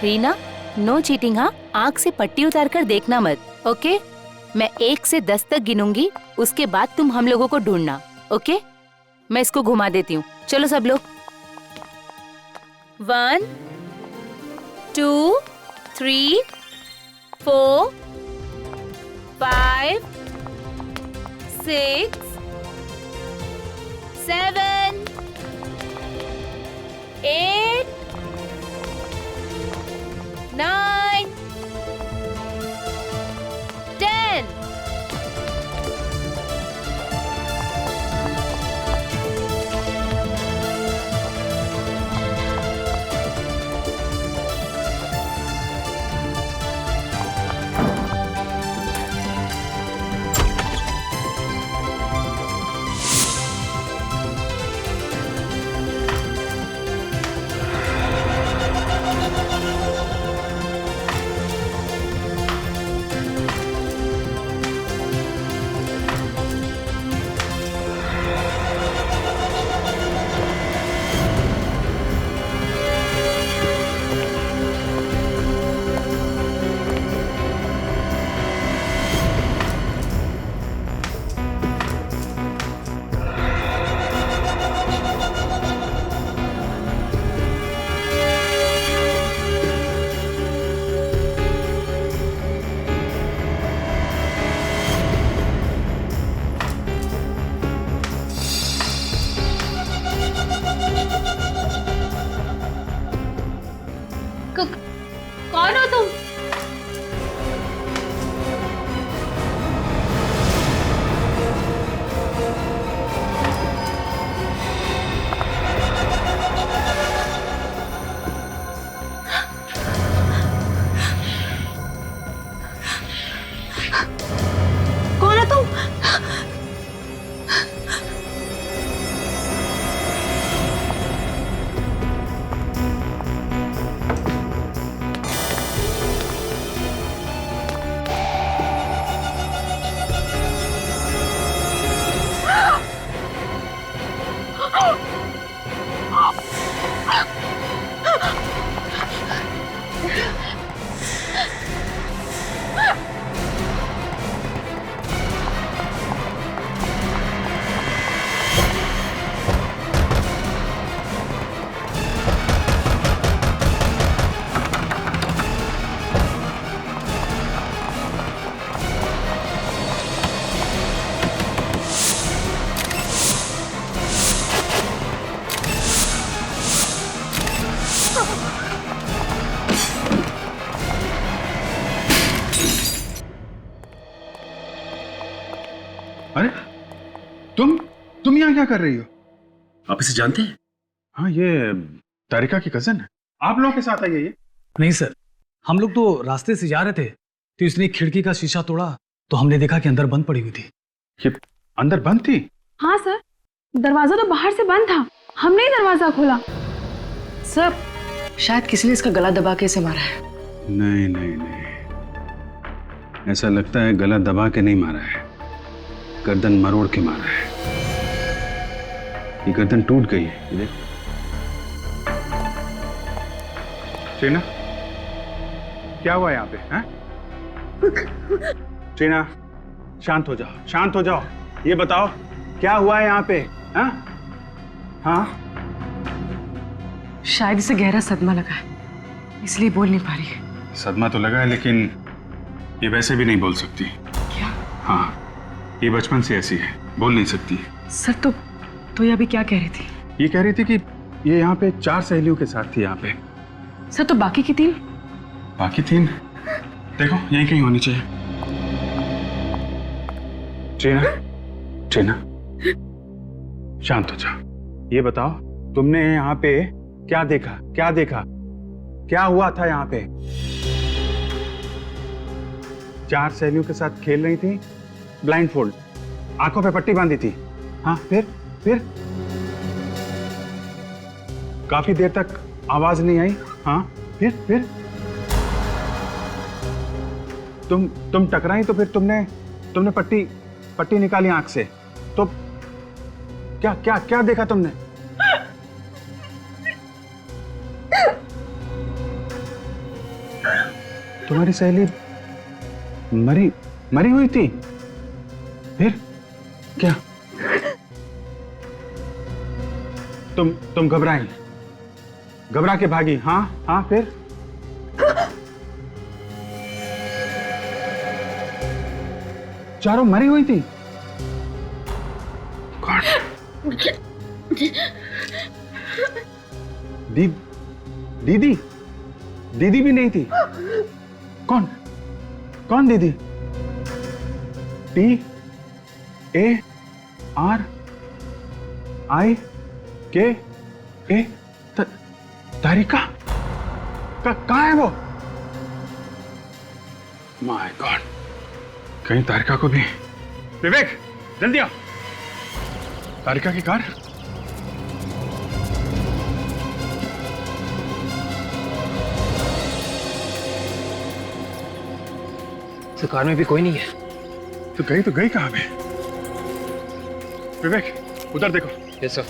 Reena, no cheating हाँ। आँख से पट्टी उतार कर देखना मत, ओके? मैं 1 से 10 तक गिनूंगी, उसके बाद तुम हम लोगों को ढूंढना, ओके? मैं इसको घुमा देती हूँ। चलो सब लोग। 1 2 3 4 5 6 7 8 9 10। कौन हो तुम? कौन हो तुम? अरे तुम यहाँ क्या कर रही हो? आप इसे जानते हैं? हाँ, ये तारिका की कजन है। आप लोगों के साथ आई है ये? नहीं सर, हम लोग तो रास्ते से जा रहे थे तो इसने खिड़की का शीशा तोड़ा तो हमने देखा कि अंदर बंद पड़ी हुई थी। ये अंदर बंद थी? हाँ सर, दरवाजा तो बाहर से बंद था, हमने ही दरवाजा खोला। सर, शायद किसी ने इसका गला दबा के इसे मारा है। नहीं नहीं नहीं, ऐसा लगता है गला दबा के नहीं मारा है, गर्दन मरोड़ के मारा है। ये गर्दन टूट गई है, ये देख। टीना, क्या हुआ यहाँ पे? हैं? टीना, शांत हो जाओ, शांत हो जाओ। ये बताओ क्या हुआ है यहाँ पे? हाँ हाँ, शायद इसे गहरा सदमा लगा है, इसलिए बोल नहीं पा रही है। सदमा तो लगा है, लेकिन ये वैसे भी नहीं बोल सकती। क्या? हाँ, ये बचपन से ऐसी है, बोल नहीं सकती। सर तो ये अभी क्या कह रही थी? ये कह रही थी कि ये यहाँ पे 4 सहेलियों के साथ थी यहाँ पे। सर तो बाकी की 3? बाकी 3 देखो यहीं कहीं होनी चाहिए। टीना, टीना, शांत हो जाओ। ये बताओ तुमने यहाँ पे क्या देखा? क्या देखा? क्या हुआ था यहाँ पे? 4 सहेलियों के साथ खेल रही थी, ब्लाइंड फोल्ड, आंखों पे पट्टी बांधी थी। हाँ, फिर काफी देर तक आवाज नहीं आई। हाँ, फिर तुम टकराई तो फिर तुमने पट्टी निकाली आंख से। तो क्या देखा तुमने? तुम्हारी सहेली मरी मरी हुई थी? फिर क्या? तुम घबराई, घबरा के भागी? हाँ हाँ, फिर? चारों मरी हुई थी? कौन? दीदी? दीदी भी नहीं थी? कौन? कौन दीदी? TARIKA? तारिका? कहाँ है वो? माय गॉड, कहीं तारिका को भी। विवेक, जल्दी आओ। तारिका की कार? तो कार में भी कोई नहीं है। तो गई कहाँ पे? विवेक, उधर देखो। Yes sir.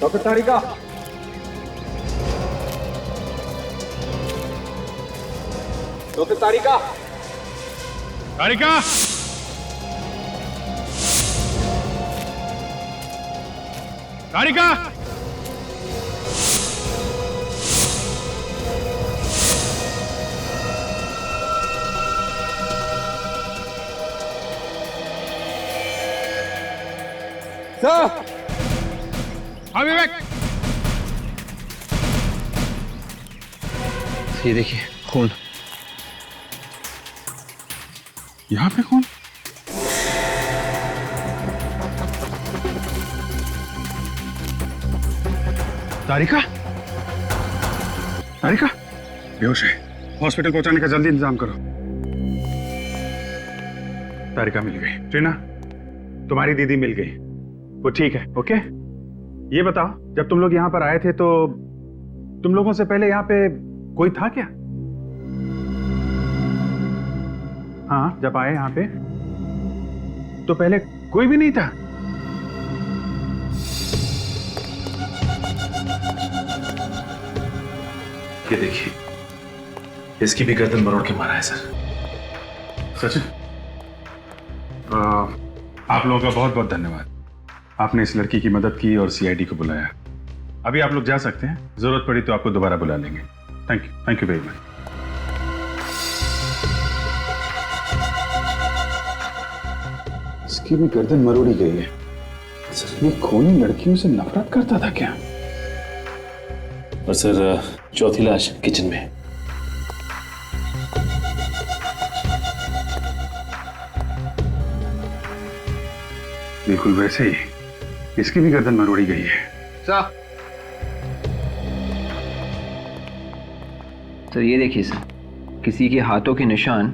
डॉक्टर तारिका, डॉक्टर तारिका, तारिका, तारिका, सर। हाँ विवेक, ये देखिए खून। यहाँ पे कौन? तारिका? तारिका बेहोश है, हॉस्पिटल पहुंचाने का जल्दी इंतजाम करो। तारिका मिल गई। ट्रीना, तुम्हारी दीदी मिल गई, वो ठीक है। ओके, ये बताओ, जब तुम लोग यहाँ पर आए थे तो तुम लोगों से पहले यहाँ पे कोई था क्या? हाँ, जब आए यहाँ पे तो पहले कोई भी नहीं था? ये देखिए, इसकी भी गर्दन मरोड़ के मारा है सर। सचिन, आप लोगों का बहुत बहुत धन्यवाद। आपने इस लड़की की मदद की और सीआईडी को बुलाया। अभी आप लोग जा सकते हैं, जरूरत पड़ी तो आपको दोबारा बुला लेंगे। Thank you very much. इसकी भी गर्दन मरोड़ी गई है। ये खूनी लड़कियों से नफरत करता था क्या? और सर, चौथी लाश किचन में। बिल्कुल वैसे ही इसकी भी गर्दन मरोड़ी गई है। तो ये देखिए सर, किसी के हाथों के निशान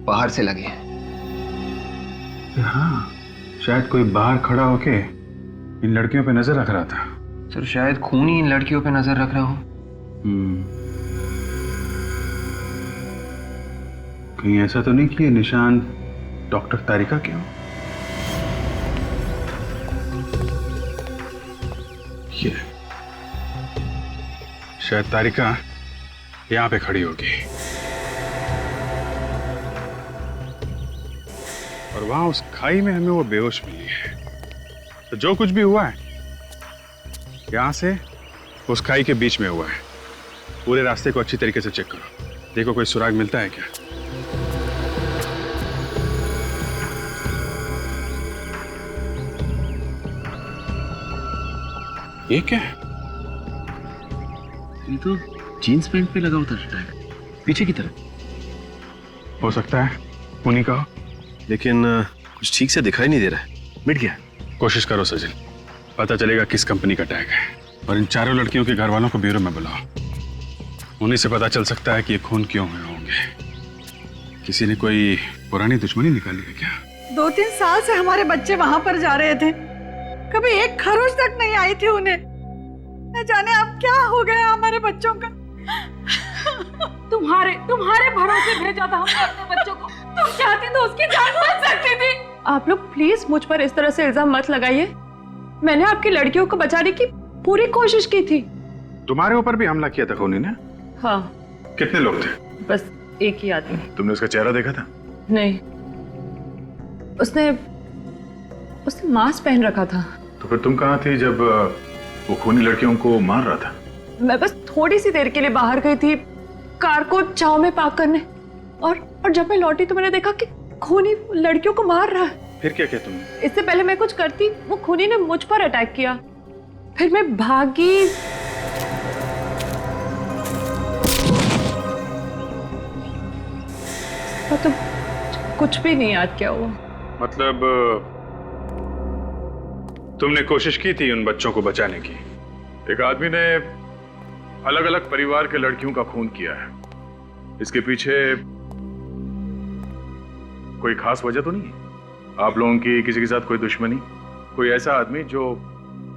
बाहर से लगे हैं। हाँ, शायद कोई बाहर खड़ा होके इन लड़कियों पे नजर रख रहा था। सर शायद खून ही इन लड़कियों पे नजर रख रहा हो। कहीं ऐसा तो नहीं कि ये निशान डॉक्टर तारिका के हो? ये शायद तारिका यहां पे खड़ी होगी और वहां उस खाई में हमें वो बेहोश मिली है। तो जो कुछ भी हुआ है यहां से उस खाई के बीच में हुआ है। पूरे रास्ते को अच्छी तरीके से चेक करो, देखो कोई सुराग मिलता है क्या। ये क्या है? ये तो जीन्स पैंट पे लगा होता टैग, पीछे की तरफ। हो सकता है उन्हीं का हो, लेकिन कुछ ठीक से दिखाई नहीं दे रहा है। मिट गया। कोशिश करो सचिन, पता चलेगा किस कंपनी का टैग है। और इन चारों लड़कियों के घर वालों को ब्यूरो में बुलाओ, उन्हीं से पता चल सकता है कि ये खून क्यों हुए होंगे। किसी ने कोई पुरानी दुश्मनी निकाली है क्या? 2-3 साल से हमारे बच्चे वहां पर जा रहे थे, कभी एक खरोच तक नहीं आई थी उन्हें। न जाने अब क्या हो गया हमारे बच्चों का। तुम्हारे भरोसे भेजा था हमने अपने बच्चों को। तुम चाहती तो उसकी जान बच सकती थी। आप लोग प्लीज मुझ पर इस तरह से इल्जाम मत लगाइए। मैंने आपकी लड़कियों को बचाने की पूरी कोशिश की थी। तुम्हारे ऊपर भी हमला किया था खूनी ने? हाँ, कितने लोग थे? बस एक ही आदमी। तुमने उसका चेहरा देखा था? नहीं, उसने मास्क पहन रखा था। तो फिर तुम कहाँ थी जब वो खूनी लड़कियों को मार रहा था? मैं बस थोड़ी सी देर के लिए बाहर गई थी कार को चाव में पार्क करने, और जब मैं लौटी तो मैंने देखा कि खूनी लड़कियों को मार रहा है। फिर क्या किया तुमने? इससे पहले मैं कुछ करती, वो खूनी ने मुझ पर अटैक किया। फिर मैं भागी। तो कुछ भी नहीं याद क्या हुआ। मतलब तुमने कोशिश की थी उन बच्चों को बचाने की। एक आदमी ने अलग अलग परिवार के लड़कियों का खून किया है। इसके पीछे कोई खास वजह तो नहीं है? आप लोगों की किसी के साथ कोई दुश्मनी? कोई ऐसा आदमी जो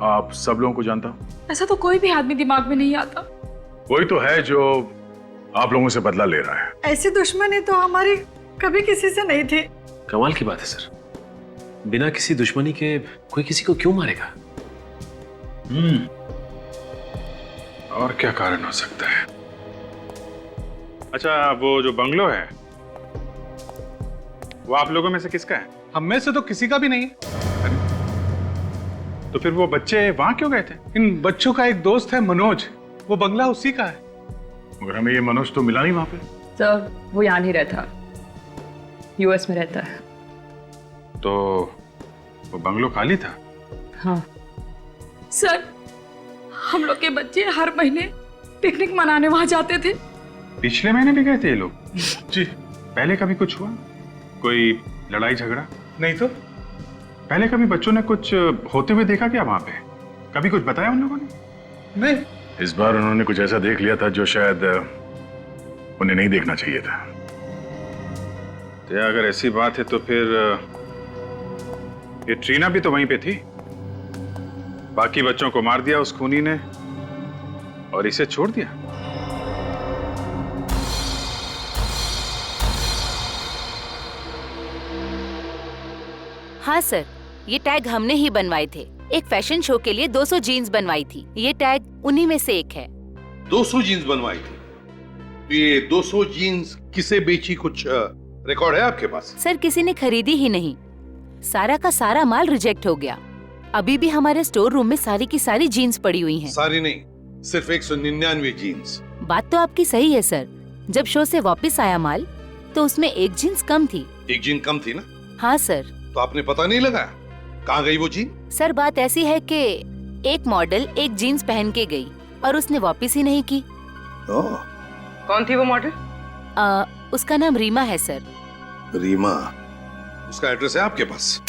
आप सब लोगों को जानता हो? ऐसा तो कोई भी आदमी दिमाग में नहीं आता। वही तो है जो आप लोगों से बदला ले रहा है। ऐसी दुश्मनी तो हमारी कभी किसी से नहीं थी। कमाल की बात है सर, बिना किसी दुश्मनी के कोई किसी को क्यों मारेगा? और क्या कारण हो सकता है? अच्छा, वो जो बंगलो है वो आप लोगों में से किसका है? हम में से तो किसी का भी नहीं है। तो फिर वो बच्चे वहां क्यों गए थे? इन बच्चों का एक दोस्त है मनोज, वो बंगला उसी का है। मगर हमें ये मनोज तो मिला नहीं वहां पे। सर, वो यहाँ नहीं रहता, यूएस में रहता है। तो वो बंगलो खाली था? हाँ सर, हम लोग के बच्चे हर महीने पिकनिक मनाने वहां जाते थे। पिछले महीने भी गए थे ये लोग? जी। पहले कभी कुछ हुआ? कोई लड़ाई झगड़ा? नहीं तो पहले कभी बच्चों ने कुछ होते हुए देखा क्या वहां पे? कभी कुछ बताया उन लोगों ने? नहीं। इस बार उन्होंने कुछ ऐसा देख लिया था जो शायद उन्हें नहीं देखना चाहिए था। तो अगर ऐसी बात है तो फिर ये ट्रीना भी तो वहीं पे थी। बाकी बच्चों को मार दिया उस खूनी ने और इसे छोड़ दिया। हाँ सर, ये टैग हमने ही बनवाए थे। एक फैशन शो के लिए 200 जीन्स बनवाई थी। ये टैग उन्हीं में से एक है। 200 जीन्स बनवाई थी? तो ये 200 जीन्स किसे बेची, कुछ रिकॉर्ड है आपके पास? सर, किसी ने खरीदी ही नहीं। सारा का सारा माल रिजेक्ट हो गया। अभी भी हमारे स्टोर रूम में सारी की सारी जीन्स पड़ी हुई हैं। सारी नहीं, सिर्फ 199 जीन्स। बात तो आपकी सही है सर। जब शो से वापस आया माल तो उसमें एक जीन्स कम थी। एक जीन कम थी ना? हाँ सर। तो आपने पता नहीं लगाया कहाँ गई वो जीन? सर, बात ऐसी है कि एक मॉडल एक जीन्स पहन के गई और उसने वापस ही नहीं की। कौन थी वो मॉडल? उसका नाम रीमा है सर। रीमा? उसका एड्रेस है आपके पास?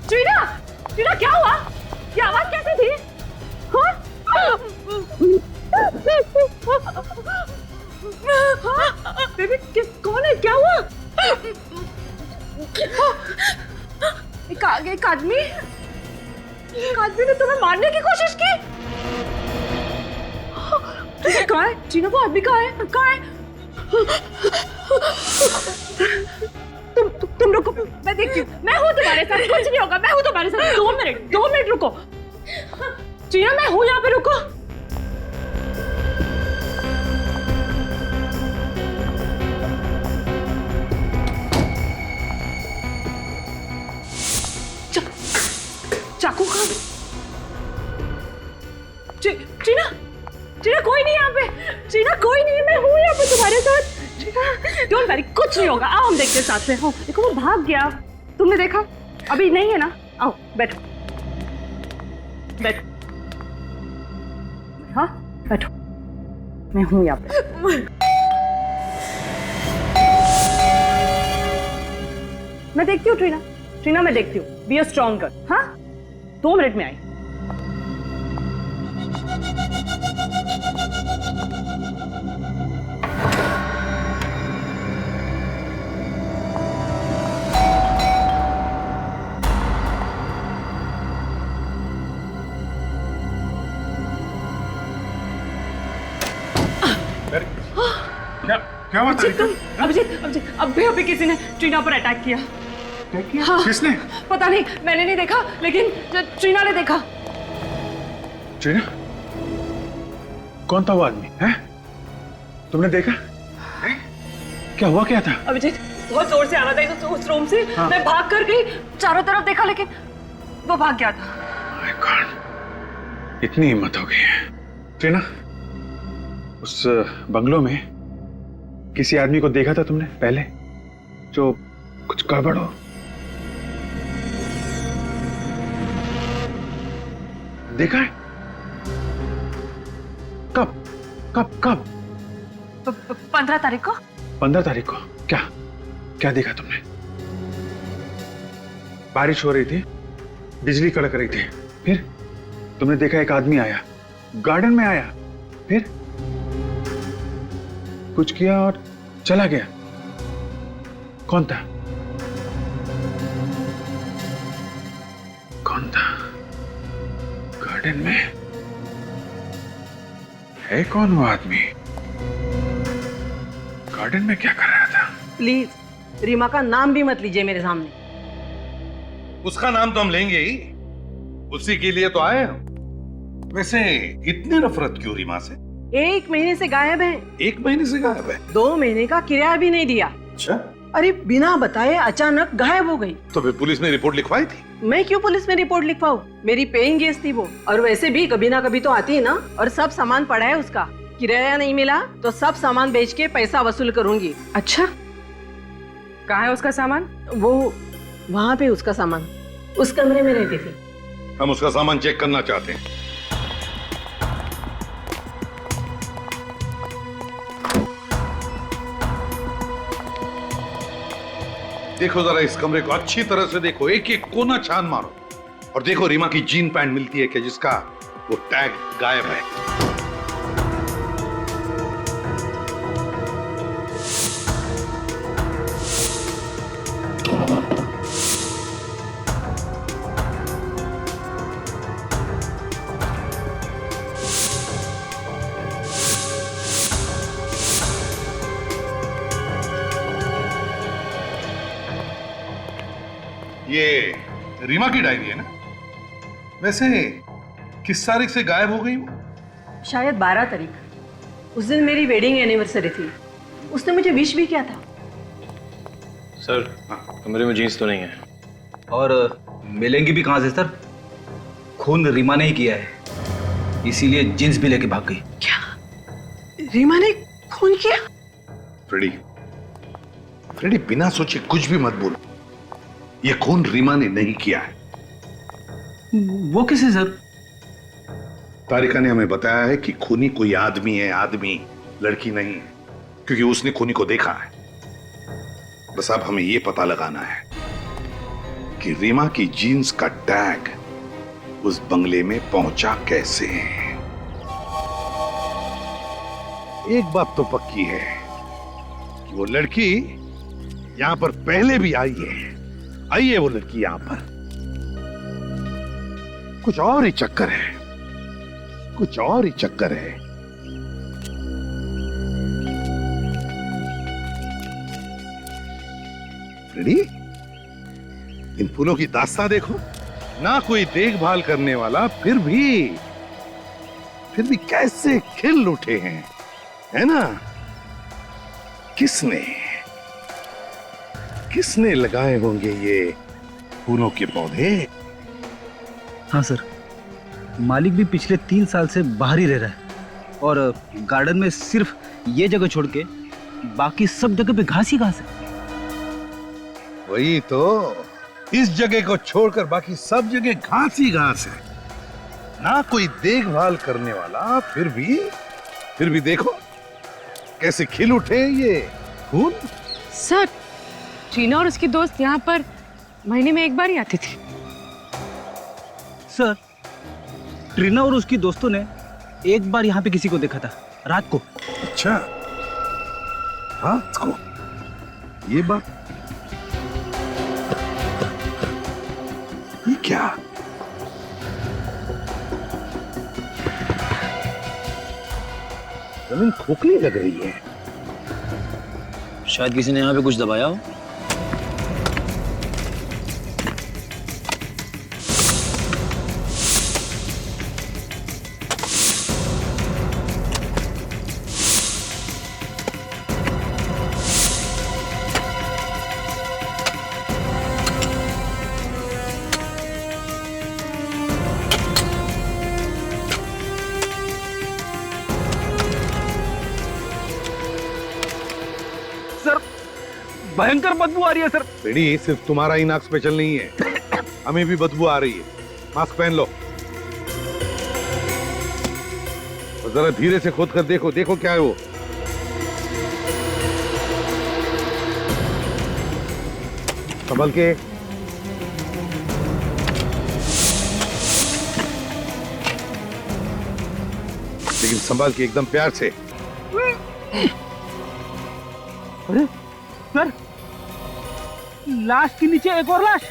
ट्रीना, क्या हुआ? ये आवाज कैसी थी? बेबी, कौन है? क्या हुआ? एक आदमी ने तुम्हें मारने की कोशिश की। कहाँ है ट्रीना? वो आदमी कहाँ है? तुम रुको, मैं देखती हूँ। मैं हूँ तुम्हारे साथ, कुछ नहीं होगा। मैं हूँ तुम्हारे साथ। 2 मिनट रुको ट्रीना, मैं हूँ यहाँ पे, रुको। चाकू कहाँ? ट्रीना, कोई नहीं यहाँ पे। ट्रीना, कोई नहीं, मैं हूँ यहाँ पे तुम्हारे साथ। डोंट वरी, कुछ नहीं होगा। आओ हम देखते हैं साथ में। हाँ, देखो वो भाग गया। तुमने देखा? अभी नहीं है ना? आओ बैठो। हाँ बैठो। मैं हूं यहाँ पे। मैं देखती हूँ ट्रीना, ट्रीना मैं देखती हूँ। Be a strong girl. हाँ, 2 मिनट में आई। क्या बात है? अभिजीत, अभी किसी ने ट्रीना पर अटैक किया। हाँ, किसने? पता नहीं, मैंने नहीं देखा, लेकिन ट्रीना ने देखा। ट्रीना? कौन था वो आदमी? है? तुमने देखा? है? क्या हुआ क्या था? अभिजीत, बहुत जोर से आवाज आई उस रूम से। हाँ। मैं भाग कर गई, चारों तरफ देखा, लेकिन वो भाग गया था। My God, इतनी हिम्मत हो गई है। ट्रीना, उस बंगलो में किसी आदमी को देखा था तुमने पहले, जो कुछ गड़बड़ हो? देखा है? कब कब कब? 15 तारीख को। 15 तारीख को? क्या क्या देखा तुमने? बारिश हो रही थी, बिजली कड़क रही थी, फिर तुमने देखा एक आदमी आया, गार्डन में आया, फिर कुछ किया और चला गया। कौन था? कौन था? गार्डन में है कौन वो आदमी? गार्डन में क्या कर रहा था? प्लीज, रीमा का नाम भी मत लीजिए मेरे सामने। उसका नाम तो हम लेंगे ही, उसी के लिए तो आए हम। वैसे इतनी नफरत क्यों रीमा से? 1 महीने से गायब है। 1 महीने से गायब है? 2 महीने का किराया भी नहीं दिया। अच्छा, अरे बिना बताए अचानक गायब हो गई। तो फिर पुलिस ने रिपोर्ट लिखवाई थी? मैं क्यों पुलिस में रिपोर्ट लिखवाऊं? मेरी पेइंग गेस्ट थी वो, और वैसे भी कभी ना कभी तो आती है ना। और सब सामान पड़ा है उसका, किराया नहीं मिला तो सब सामान बेच के पैसा वसूल करूंगी। अच्छा, कहाँ है उसका सामान? वो वहाँ पे उसका सामान, उस कमरे में रहती थी। हम उसका सामान चेक करना चाहते हैं। देखो जरा इस कमरे को अच्छी तरह से देखो, एक एक कोना छान मारो, और देखो रीमा की जीन पैंट मिलती है क्या जिसका वो टैग गायब है? ये रीमा की डायरी है ना? वैसे किस तारीख से गायब हो गई वो? शायद 12 तारीख। उस दिन मेरी वेडिंग एनिवर्सरी थी, उसने मुझे विश भी किया था। सर, कमरे में जीन्स तो नहीं है। और मिलेंगी भी कहाँ से सर? खून रीमा ने ही किया है, इसीलिए जींस भी लेके भाग गई। क्या रीमा ने खून किया? फ्रेडी, बिना सोचे कुछ भी मत बोलो। ये खून रीमा ने नहीं किया है। वो किसे सर? तारिका ने हमें बताया है कि खूनी कोई आदमी है, आदमी, लड़की नहीं है, क्योंकि उसने खूनी को देखा है। बस अब हमें यह पता लगाना है कि रीमा की जीन्स का टैग उस बंगले में पहुंचा कैसे। एक बात तो पक्की है कि वो लड़की यहां पर पहले भी आई है वो लड़की यहां पर। कुछ और ही चक्कर है, कुछ और ही चक्कर है। रेडी? इन फूलों की दास्तां देखो ना, कोई देखभाल करने वाला, फिर भी कैसे खिल उठे हैं, है ना? किसने लगाए होंगे ये फूलों के पौधे? हाँ सर, मालिक भी पिछले 3 साल से बाहर ही रह रहा है, और गार्डन में सिर्फ ये जगह छोड़ के बाकी सब जगह पे घास ही घास है। वही तो, इस जगह को छोड़कर बाकी सब जगह घास ही घास है, ना कोई देखभाल करने वाला, फिर भी देखो कैसे खिल उठे हैं ये खून। सर, ट्रीना और उसकी दोस्त यहाँ पर महीने में एक बार ही आती थी। सर, ट्रीना और उसकी दोस्तों ने एक बार यहाँ पे किसी को देखा था रात को। अच्छा, रात को ये बात, ये क्या? जमीन खोखली लग रही है। शायद किसी ने यहाँ पे कुछ दबाया हो। भयंकर बदबू आ रही है सर। बेड़ी सिर्फ तुम्हारा ही नाक स्पेशल नहीं है, हमें भी बदबू आ रही है। मास्क पहन लो और जरा धीरे से खोद कर देखो, देखो क्या है वो। संभल के, लेकिन संभाल के, एकदम प्यार से। अरे सर, लाश के नीचे एक और लाश।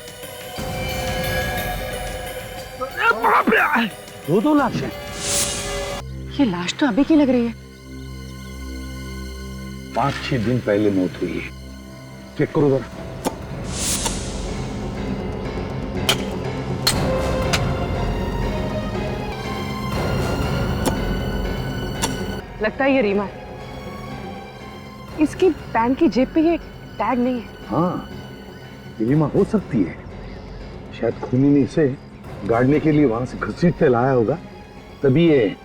दो लाश है। ये लाश तो अभी की लग रही है। 5-6 दिन पहले मौत हुई है। चेक करो जरा। लगता है ये रीमा है। इसकी पैंट की जेब पे ये टैग नहीं है। हाँ, रीमा हो सकती है। शायद खूनी ने इसे गाड़ने के लिए वहां से घसीटते लाया होगा, तभी ये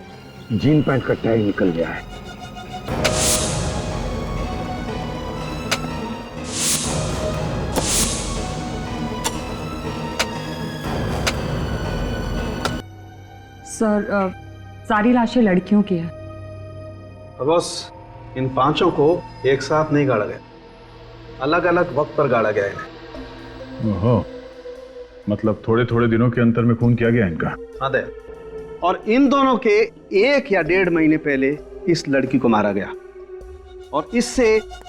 जीन पैंट का टैग निकल गया है। सर, सारी लाशें लड़कियों की है। बॉस, इन 5 को एक साथ नहीं गाड़ा गया, अलग अलग वक्त पर गाड़ा गया है। ओहो, मतलब थोड़े थोड़े दिनों के अंतर में खून किया गया इनका। हाँ दे। और इन दोनों के 1 या 1.5 महीने पहले इस लड़की को मारा गया, और इससे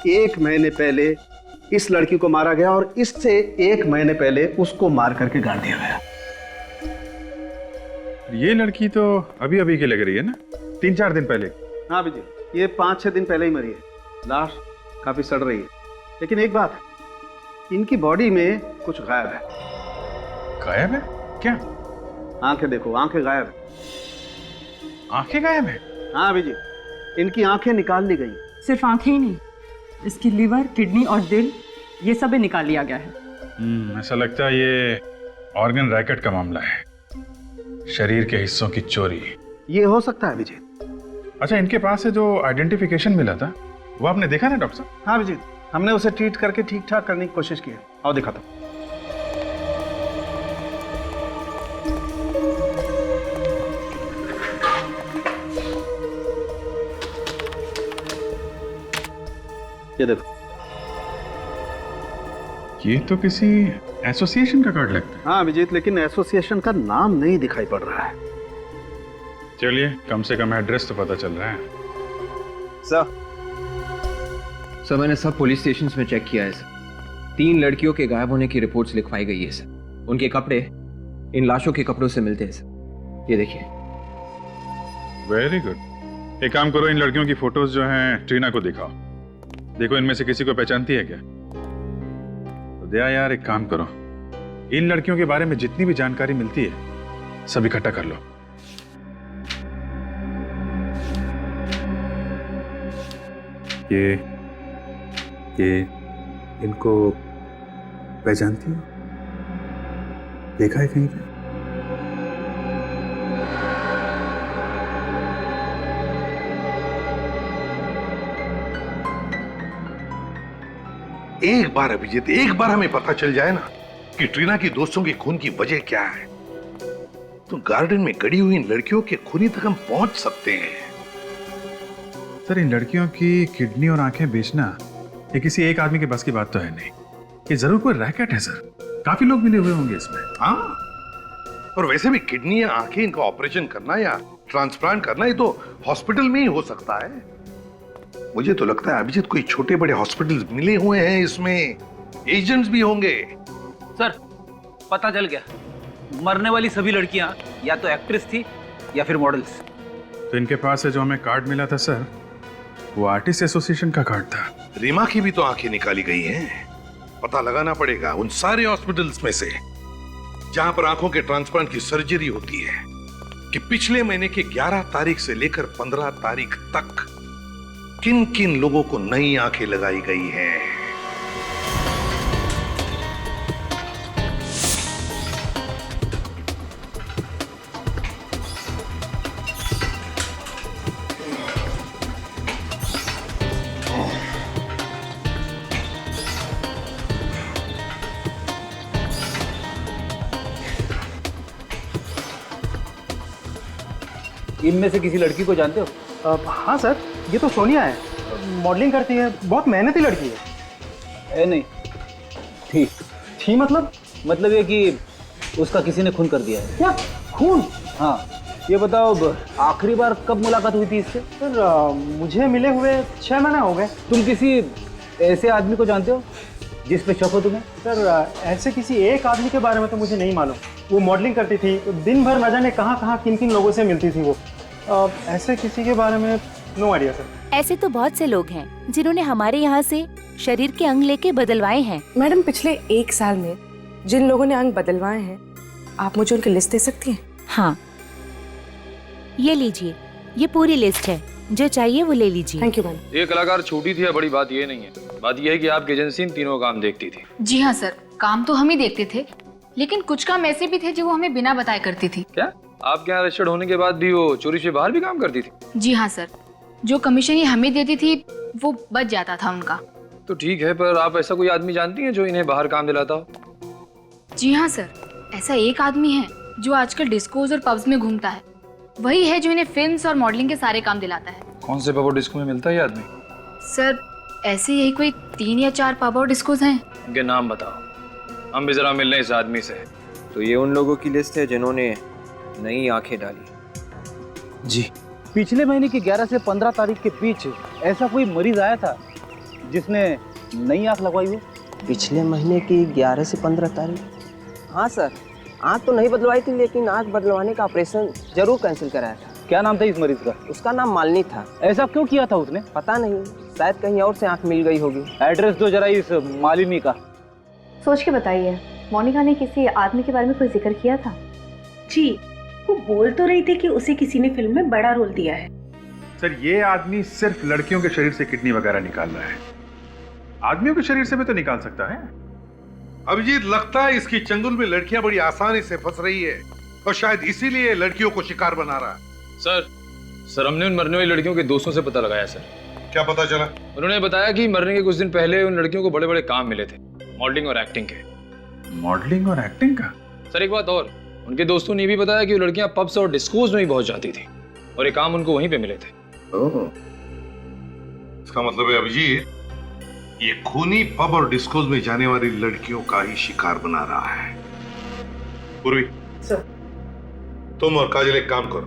1 महीने पहले इस लड़की को मारा गया, और इससे 1 महीने पहले उसको मार करके गाड़ दिया गया। ये लड़की तो अभी अभी की लग रही है ना, 3-4 दिन पहले। हाँ विजय, ये 5-6 दिन पहले ही मरी है। लाश काफी सड़ रही है, लेकिन एक बात, इनकी बॉडी में कुछ गायब है। गायब है? क्या? आंखें देखो, आंखें गायब है। आंखें गायब है? हाँ विजय, इनकी आंखें निकाल ली गई। सिर्फ आंखें ही नहीं, इसकी लिवर, किडनी और दिल, ये सब भी निकाल लिया गया है। ऐसा लगता है ये ऑर्गन रैकेट का मामला है, शरीर के हिस्सों की चोरी। ये हो सकता है विजय। अच्छा, इनके पास से जो आइडेंटिफिकेशन मिला था वो आपने देखा ना डॉक्टर साहब? हाँ विजय, हमने उसे ट्रीट करके ठीक ठाक करने की कोशिश की है। आओ दिखाता हूं। ये देखो, ये तो किसी एसोसिएशन का कार्ड लगता है। हाँ विजय, लेकिन एसोसिएशन का नाम नहीं दिखाई पड़ रहा है। चलिए, कम से कम एड्रेस तो पता चल रहा है। सर, मैंने सब पुलिस स्टेशंस में चेक किया है सर। 3 लड़कियों के गायब होने की रिपोर्ट्स लिखवाई गई है सर। उनके कपड़े इन लाशों के कपड़ों से मिलते हैं सर। ये देखिए। Very good. एक काम करो, इन लड़कियों की फोटोज जो हैं ट्रीना को दिखाओ। देखो इनमें से किसी को पहचानती है क्या? तो दया यार, एक काम करो, इन लड़कियों के बारे में जितनी भी जानकारी मिलती है सब इकट्ठा कर लो। ये इनको पहचानती हो? देखा है कहीं पे? एक बार अभिजीत, एक बार हमें पता चल जाए ना कि ट्रीना की दोस्तों के खून की वजह क्या है, तो गार्डन में गड़ी हुई इन लड़कियों के खूनी तक हम पहुंच सकते हैं। सर इन लड़कियों की किडनी और आंखें बेचना ये किसी एक आदमी के बस की बात तो है नहीं। ये जरूर कोई रैकेट है सर, काफी लोग मिले हुए होंगे इसमें। हाँ, और वैसे भी किडनी या आंखें इनका ऑपरेशन करना या ट्रांसप्लांट करना ये तो हॉस्पिटल में ही हो सकता है। मुझे तो लगता है अभिजीत कोई छोटे बड़े हॉस्पिटल मिले हुए हैं, इसमें एजेंट्स भी होंगे। सर पता चल गया, मरने वाली सभी लड़कियां या तो एक्ट्रेस थी या फिर मॉडल्स। तो इनके पास से जो हमें कार्ड मिला था सर, वो आर्टिस्ट एसोसिएशन का कार्ड था। रीमा की भी तो आंखें निकाली गई हैं। पता लगाना पड़ेगा उन सारे हॉस्पिटल्स में से जहां पर आंखों के ट्रांसप्लांट की सर्जरी होती है कि पिछले महीने के 11 तारीख से लेकर 15 तारीख तक किन किन लोगों को नई आंखें लगाई गई हैं। इनमें से किसी लड़की को जानते हो? हाँ सर, ये तो सोनिया है, मॉडलिंग करती है, बहुत मेहनती लड़की है। नहीं ठीक थी मतलब ये कि उसका किसी ने खून कर दिया है। क्या खून? हाँ, ये बताओ आखिरी बार कब मुलाकात हुई थी इससे? सर मुझे मिले हुए 6 महीने हो गए। तुम किसी ऐसे आदमी को जानते हो जिस पे शक हो तुम्हें? सर ऐसे किसी एक आदमी के बारे में तो मुझे नहीं मालूम। वो मॉडलिंग करती थी, तो दिन भर न जाने कहाँ कहाँ किन किन लोगों से मिलती थी वो। ऐसे किसी के बारे में नो आइडिया सर। ऐसे तो बहुत से लोग हैं जिन्होंने हमारे यहाँ से शरीर के अंग लेके बदलवाए हैं। मैडम पिछले 1 साल में जिन लोगों ने अंग बदलवाए हैं, आप मुझे उनकी लिस्ट दे सकती हैं? हाँ, ये लीजिए, ये पूरी लिस्ट है, जो चाहिए वो ले लीजिए। Thank you madam. ये कलाकार छोटी थी या बड़ी, बात ये नहीं है। बात ये है कि आपकी एजेंसी इन तीनों काम देखती थी। जी हाँ सर, काम तो हम ही देखते थे, लेकिन कुछ काम ऐसे भी थे जो वो हमें बिना बताए करती थी। क्या आपके यहाँ रजिस्टर्ड होने के बाद भी वो चोरी से बाहर भी काम करती थी? जी हाँ सर, जो कमीशन ये हमें देती थी वो बच जाता था उनका। तो ठीक है, पर आप ऐसा कोई आदमी जानती हैं जो इन्हें बाहर काम दिलाता हो? जी हाँ सर, ऐसा एक आदमी है जो आजकल डिस्कोज और पब्स में घूमता है। वही है जो इन्हें फिल्म्स और मॉडलिंग के सारे काम दिलाता है। कौन से पब और डिस्को में मिलता है ये आदमी? सर ऐसे यही कोई 3 या 4 पब और डिस्कोज हैं। इनके नाम बताओ, हम भी जरा मिलने इस आदमी से। तो ये उन लोगों की लिस्ट है जिन्होंने नई आंखें डाली। जी, पिछले महीने की 11 से 15 तारीख के बीच ऐसा कोई मरीज आया था जिसने नई आंख लगवाई हो? पिछले महीने की 11 से 15 तारीख? हाँ सर, आंख तो नहीं बदलवाई थी, लेकिन आंख बदलवाने का ऑपरेशन जरूर कैंसिल कराया था। क्या नाम था इस मरीज का? उसका नाम मालिनी था। ऐसा क्यों किया था उसने? पता नहीं, शायद कहीं और से आंख मिल गई होगी। एड्रेस दो जरा इस मालिनी का। सोच के बताइए, मोनिका ने किसी आदमी के बारे में कोई जिक्र किया था? जी, वो बोल तो रही थी कि उसे किसी ने फिल्म में बड़ा रोल दिया है। सर ये आदमी सिर्फ लड़कियों के शरीर से किडनी वगैरह निकाल रहा है, आदमियों के शरीर से भी तो निकाल सकता है। अभिजीत, लगता है इसकी चंगुल में लड़कियां बड़ी आसानी से फंस रही है और शायद इसीलिए लड़कियों को शिकार बना रहा है। सर हमने उन मरने वाली लड़कियों के दोस्तों से पता लगाया सर। क्या पता चला? उन्होंने बताया कि मरने के कुछ दिन पहले उन लड़कियों को बड़े बड़े काम मिले थे, मॉडलिंग और एक्टिंग के। मॉडलिंग और एक्टिंग का? सर एक बात और, उनके दोस्तों ने भी बताया कि वो लड़कियां पब्स और डिस्कोज में भी पहुंच जाती थी और ये काम उनको वहीं पे मिले थे। इसका मतलब है अभिजीत ये खूनी पब और डिस्कोज में जाने वाली लड़कियों का ही शिकार बना रहा है। पूर्वी सर, तुम और काजल एक काम करो,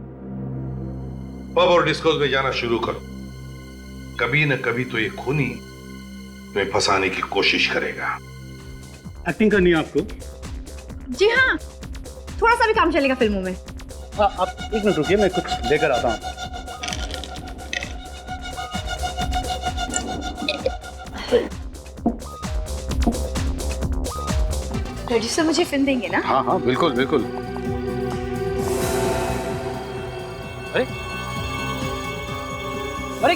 पब और डिस्कोज में जाना शुरू करो। कभी न कभी तो ये खूनी तुम्हें फंसाने की कोशिश करेगा। एक्टिंग करनी है आपको? जी हाँ, थोड़ा सा भी काम चलेगा फिल्मों में। आप 1 मिनट रुकिए, मैं कुछ लेकर आता हूँ। प्रोड्यूसर मुझे फिल्म देंगे ना? हाँ हाँ बिल्कुल बिल्कुल। अरे अरे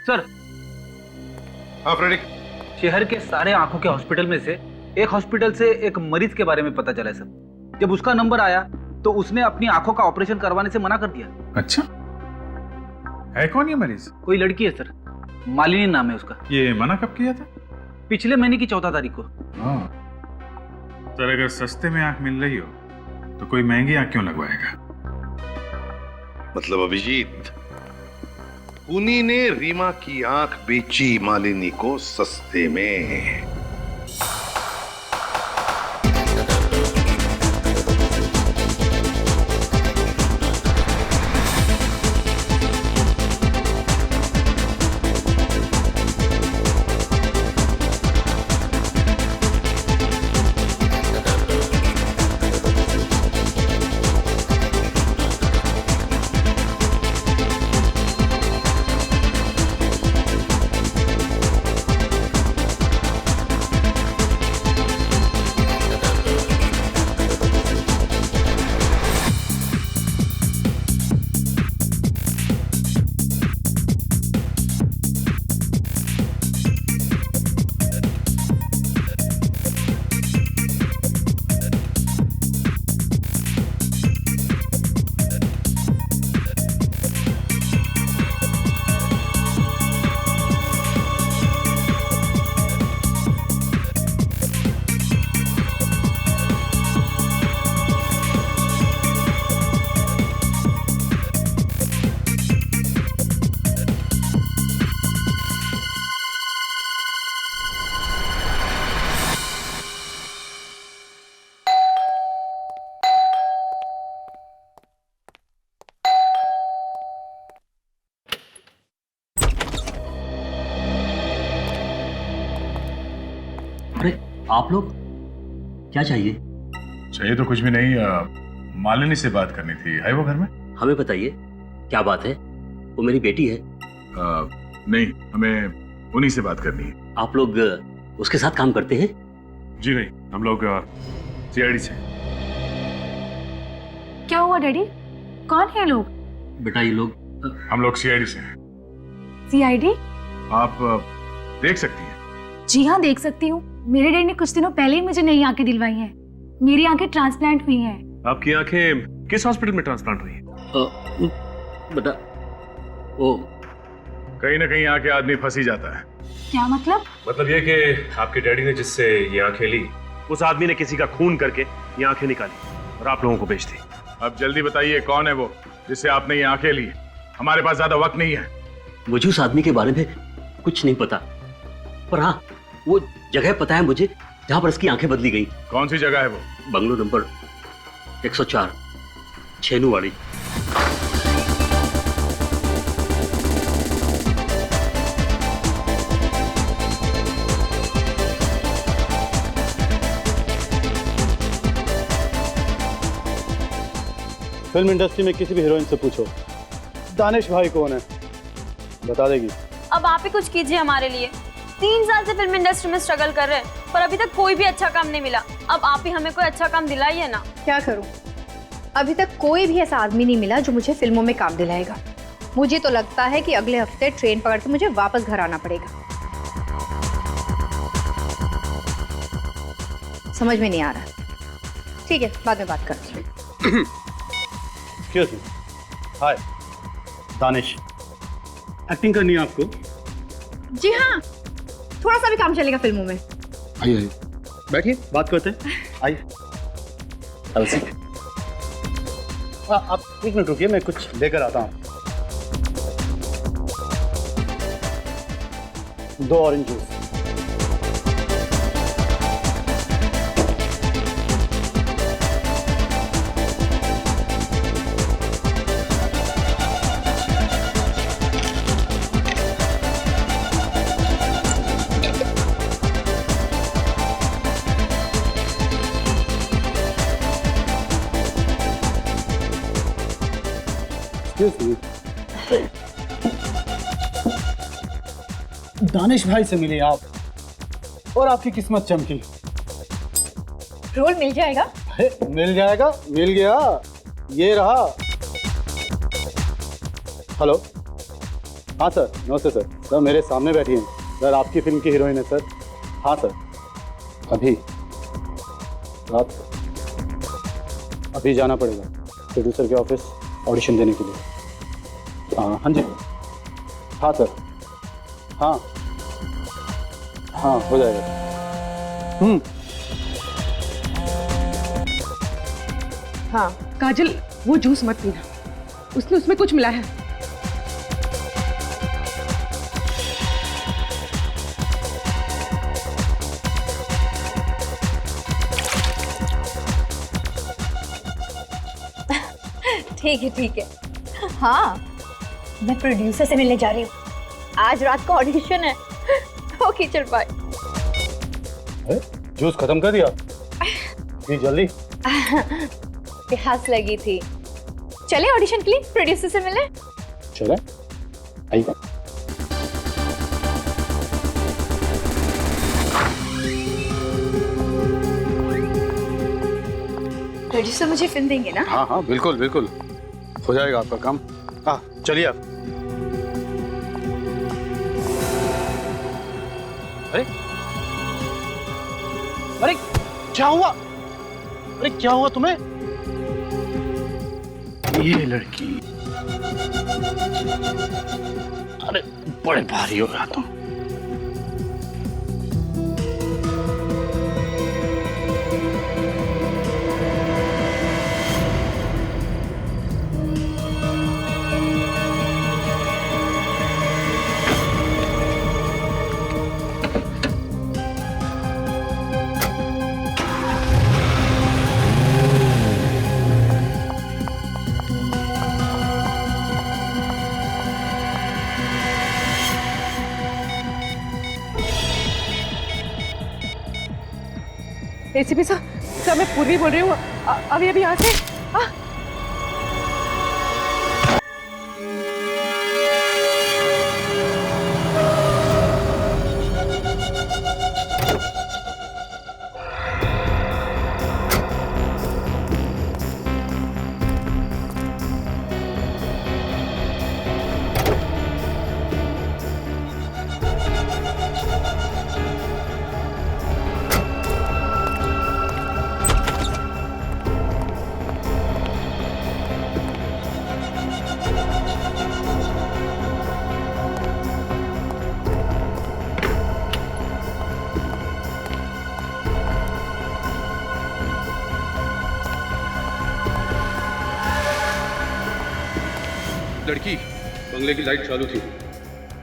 सर। हाँ फ्रेडिक। शहर के सारे आंखों के हॉस्पिटल में से एक हॉस्पिटल से एक मरीज के बारे में पता चला है सर। जब उसका नंबर आया तो उसने अपनी आंखों का ऑपरेशन करवाने से मना कर दिया। अच्छा, है कौन ये मरीज? कोई लड़की है सर, मालिनी नाम है उसका। ये मना कब किया था? पिछले महीने की 14 तारीख को। सर, अगर सस्ते में आंख मिल रही हो तो कोई महंगी आंख क्यों लगवाएगा? मतलब अभिजीत, खूनी ने रीमा की आंख बेची मालिनी को सस्ते में। अरे आप लोग, क्या चाहिए? चाहिए तो कुछ भी नहीं, मालिनी से बात करनी थी। है वो घर में? हमें बताइए, क्या बात है? वो मेरी बेटी है। नहीं, हमें उन्हीं से बात करनी है। आप लोग उसके साथ काम करते हैं? जी नहीं, हम लोग सीआईडी से। क्या हुआ डैडी? कौन है लोग? बेटा ये लोग, हम लोग सीआईडी से हैं। सीआईडी? आप देख सकती हैं। जी हाँ, देख सकती हूँ। मेरे डैडी ने कुछ दिनों पहले ही मुझे नई आंखें दिलवाई हैं। मेरी आंखें ट्रांसप्लांट हुई हैं। आपकी आंखें किस हॉस्पिटल में ट्रांसप्लांट हुई हैं? बेटा वो कहीं ना कहीं आके आदमी फंस ही जाता है। क्या मतलब? मतलब ये कि आपके डैडी ने जिससे ये आंखें ली, उस आदमी ने किसी का खून करके ये आंखें निकाली और आप लोगों को बेच दी। अब जल्दी बताइए, कौन है वो जिससे आपने ये आंखें ली? हमारे पास ज्यादा वक्त नहीं है। मुझे उस आदमी के बारे में कुछ नहीं पता, पर हाँ वो जगह पता है मुझे जहां पर उसकी आंखें बदली गई। कौन सी जगह है वो? Bungalow number 104, छेनूवाड़ी। फिल्म इंडस्ट्री में किसी भी हीरोइन से पूछो दानिश भाई कौन है, बता देगी। अब आप ही कुछ कीजिए हमारे लिए। 3 साल से फिल्म इंडस्ट्री में स्ट्रगल कर रहे हैं, पर अभी तक कोई भी अच्छा काम नहीं मिला। अब आप ही हमें कोई अच्छा काम दिलाइए ना। क्या करूं? अभी तक कोई भी ऐसा आदमी नहीं मिला जो मुझे फिल्मों में काम दिलाएगा। मुझे तो लगता है कि अगले हफ्ते ट्रेन पकड़ के मुझे वापस घर आना पड़ेगा। समझ में नहीं आ रहा। ठीक है, बाद में बात करती हूँ। Excuse me. Hi, Danish. Acting करनी है आपको? जी हाँ, थोड़ा सा भी काम चलेगा फिल्मों में। आइए आइए, बैठिए, बात करते हैं। आइए। आप 1 मिनट रुकिए, मैं कुछ लेकर आता हूँ। 2 ऑरेंज जूस। दानिश भाई से मिले आप और आपकी किस्मत चमकी। रोल मिल जाएगा? मिल जाएगा, मिल गया, ये रहा। हेलो, हाँ सर, नमस्ते सर। सर मेरे सामने बैठी हैं सर, आपकी फिल्म की हीरोइन है सर। हाँ सर, अभी रात अभी जाना पड़ेगा प्रोड्यूसर के ऑफिस ऑडिशन देने के लिए। हाँ जी, हाँ सर, हाँ हाँ हो जाएगा। हाँ काजल, वो जूस मत पीना, उसने उसमें कुछ मिला है। ठीक है। हाँ, मैं प्रोड्यूसर से मिलने जा रही हूँ। आज रात का ऑडिशन है। ओके चल बाय। जूस खत्म कर दिया? जी जल्दी। प्यास लगी थी। चले ऑडिशन के लिए प्रोड्यूसर से मिले। चले आइए। प्रोड्यूसर मुझे फिल्म देंगे ना? हाँ हाँ बिल्कुल बिल्कुल, हो जाएगा आपका काम। चलिए आप। अरे अरे क्या हुआ? अरे क्या हुआ तुम्हें? ये लड़की, अरे बड़े भारी हो गया तुम। एसीपी सर, मैं पूर्वी बोल रही हूँ। अभी यहाँ से लड़की बंगले की लाइट चालू थी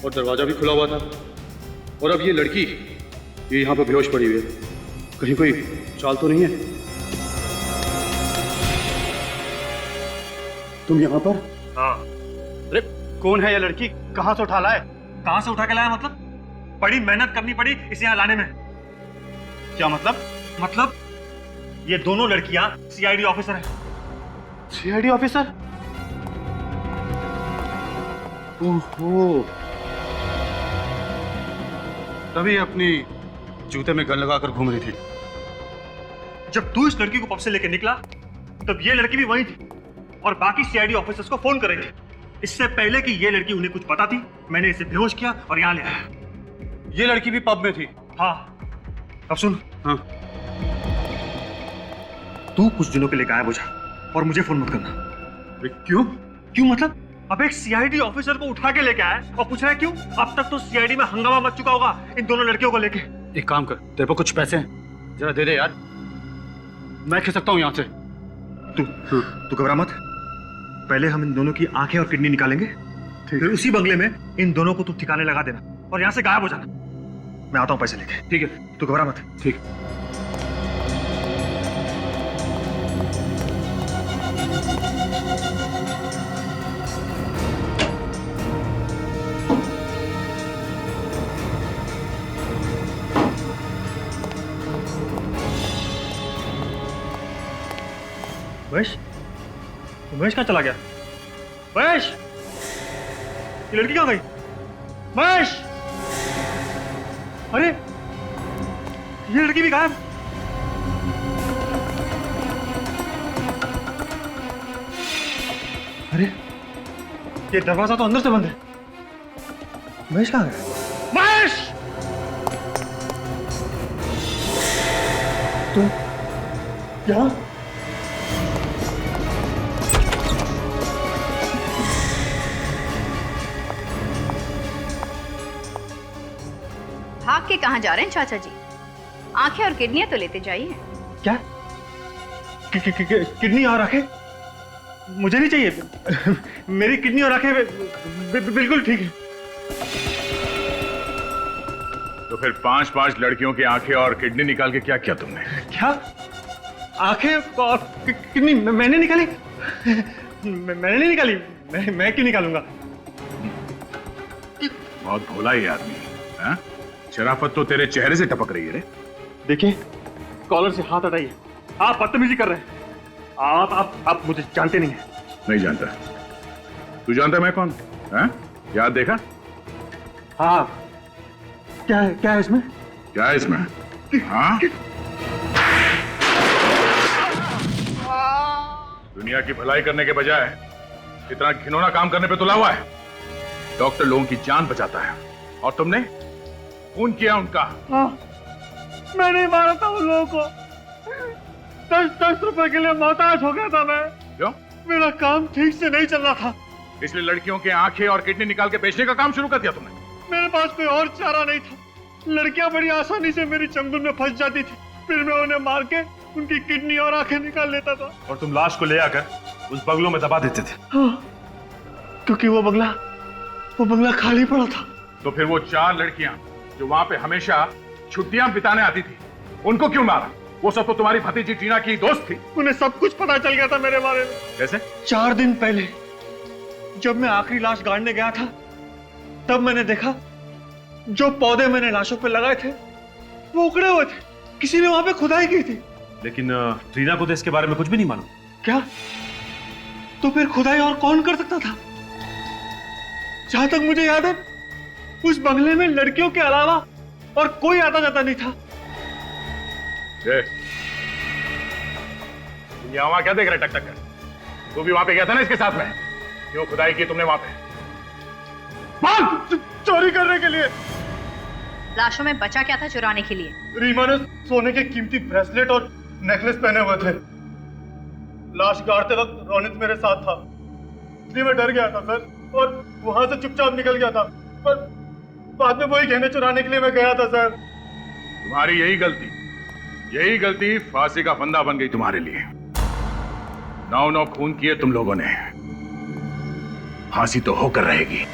और दरवाजा भी खुला हुआ था, और अब ये लड़की ये यहाँ पर बेहोश पड़ी हुई है। कहीं कोई चाल तो नहीं है? तुम यहाँ पर? हाँ। अरे कौन है ये लड़की? कहाँ से उठा लाए? कहाँ से उठा के लाया मतलब? बड़ी मेहनत करनी पड़ी इसे यहाँ लाने में। क्या मतलब? मतलब ये दोनों लड़कियां सीआईडी ऑफिसर हैं। CID officer? ओहो, तभी अपनी जूते में गन लगाकर घूम रही थी। जब तू इस लड़की को पब से लेकर निकला तब ये लड़की भी वहीं थी और बाकी सीआईडी ऑफिसर्स को फोन कर रही थी। इससे पहले कि ये लड़की उन्हें कुछ पता थी, मैंने इसे बेहोश किया और यहाँ ले आया। ये लड़की भी पब में थी? हाँ। अब सुन, हाँ। तू कुछ दिनों के लिए गायब हो जा और मुझे फोन मत करना। क्यों? क्यों मतलब? अब एक सीआईडी ऑफिसर को उठा के लेके आया और पूछ रहा है क्यों? अब तक तो सीआईडी में हंगामा मच चुका होगा इन दोनों लड़कियों को लेके। एक काम कर, तेरे पर कुछ पैसे हैं, जरा दे दे यार, मैं खिसक सकता हूँ यहाँ से। तू घबरा मत, पहले हम इन दोनों की आंखें और किडनी निकालेंगे, फिर उसी बंगले में इन दोनों को तू ठिकाने लगा देना और यहाँ से गायब हो जाना। मैं आता हूँ पैसे लेके। ठीक है, तू घबरा मत। ठीक। महेश, महेश कहाँ चला गया? महेश, ये लड़की कहाँ गई? महेश, अरे ये लड़की भी गायब। अरे ये दरवाजा तो अंदर से बंद है। महेश कहाँ गया? महेश! तुम यहाँ? भाग के कहाँ जा रहे हैं चाचा जी? आंखें और किडनियां तो लेते जाइए। क्या? किडनी और आंखें? मुझे नहीं चाहिए। मेरी किडनी और आंखें बिल्कुल ठीक है। तो फिर 5-5 लड़कियों की आंखें और किडनी निकाल के क्या किया तुमने? क्या? आंखें और किडनी मैंने निकाली? मैंने नहीं निकाली। मैं क्यों निकालूंगा? बहुत भोला ये आदमी है। शराफत तो तेरे चेहरे से टपक रही है रे। देखिए, कॉलर से हाथ हटाइए। आप बदतमीजी कर रहे हैं। आप मुझे जानते नहीं हैं। नहीं जानता। तू जानता मैं कौन? हैं? याद देखा? हाँ। क्या है इसमें? क्या है इसमें? हाँ? दुनिया की भलाई करने के बजाय इतना घिनौना काम करने पे तुला हुआ है। डॉक्टर लोगों की जान बचाता है और तुमने खून किया उनका। हाँ, मैंने मारा था उन लोगों को। 10 रुपए के लिए मोहताज हो गया था मैं। क्यों? मेरा काम ठीक से नहीं चल रहा था, इसलिए लड़कियों के आंखें और किडनी निकाल के बेचने का काम शुरू कर दिया तुमने। मेरे पास कोई और चारा नहीं था। लड़कियां बड़ी आसानी से मेरी चंगुल में फंस जाती थी, फिर मैं उन्हें मार के उनकी किडनी और आंखें निकाल लेता था। और तुम लाश को ले आकर उस बंगलों में दबा देते थे। हाँ, क्योंकि वो बंगला खाली पड़ा था। तो फिर वो 4 लड़कियां जो वहां पे हमेशा छुट्टियां बिताने आती थी, उनको क्यों मारा? वो सब तो तुम्हारी भतीजी टीना की दोस्त थी। उन्हें सब कुछ पता चल गया था मेरे बारे में। कैसे? 4 दिन पहले जब मैं आखिरी लाश गाड़ने गया था, तब मैंने देखा जो पौधे मैंने लाशों पे लगाए थे वो उखड़े हुए थे। किसी ने वहां पे खुदाई की थी। लेकिन टीना को तो इसके बारे में कुछ भी नहीं मालूम। क्या? तो फिर खुदाई और कौन कर सकता था? जहां तक मुझे याद है, उस बंगले में लड़कियों के अलावा और कोई आता जाता नहीं था। तुम यहाँ वहां क्या देख रहे टक टक कर? तू भी वहां पे गया था ना इसके साथ में? क्यों खुदाई की तुमने वहां पे? चोरी करने के लिए। लाशों में बचा क्या था चुराने के लिए? रीमा ने सोने के कीमती ब्रेसलेट और नेकलेस पहने हुए थे। लाश गाड़ते वक्त रोनित मेरे साथ था, इसलिए मैं डर गया था सर, और वहां से चुपचाप निकल गया था। पर बाद में वही गहने चुराने के लिए मैं गया था सर। तुम्हारी यही गलती फांसी का फंदा बन गई तुम्हारे लिए। 9 खून किए तुम लोगों ने, फांसी तो होकर रहेगी।